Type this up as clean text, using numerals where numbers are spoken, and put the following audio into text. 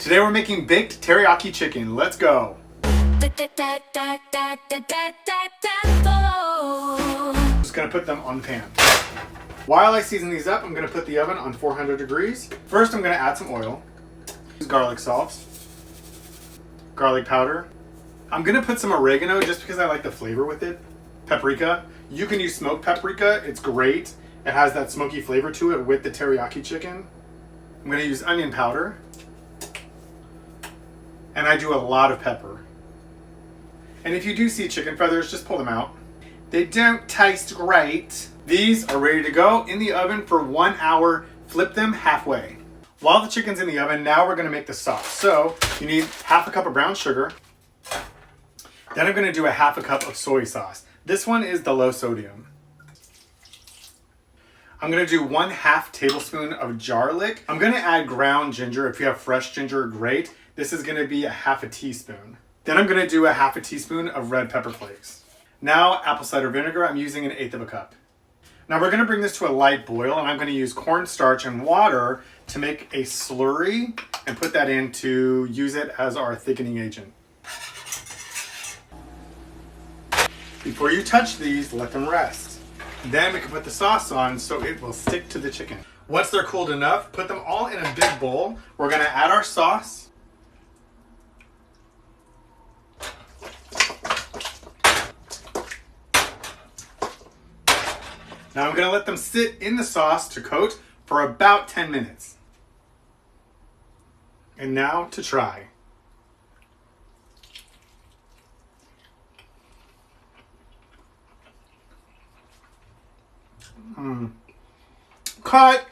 Today we're making baked teriyaki chicken. Let's go. Just gonna put them on the pan. While I season these up, I'm gonna put the oven on 400 degrees. First, I'm gonna add some oil, garlic salt, garlic powder. I'm gonna put some oregano just because I like the flavor with it. Paprika. You can use smoked paprika. It's great. It has that smoky flavor to it with the teriyaki chicken. I'm gonna use onion powder. And I do a lot of pepper. And if you do see chicken feathers, just pull them out. They don't taste great. These are ready to go in the oven for 1 hour. Flip them halfway. While the chicken's in the oven, now we're gonna make the sauce. So you need half a cup of brown sugar. Then I'm gonna do a half a cup of soy sauce. This one is the low sodium. I'm gonna do 1/2 tablespoon of garlic. I'm gonna add ground ginger. If you have fresh ginger, great. This is gonna be a 1/2 teaspoon. Then I'm gonna do a 1/2 teaspoon of red pepper flakes. Now, apple cider vinegar, I'm using 1/8 cup. Now we're gonna bring this to a light boil, and I'm gonna use cornstarch and water to make a slurry and put that in to use it as our thickening agent. Before you touch these, let them rest. Then we can put the sauce on so it will stick to the chicken. Once they're cooled enough, put them all in a big bowl. We're gonna add our sauce. Now I'm gonna let them sit in the sauce to coat for about 10 minutes. And now to try. Cut.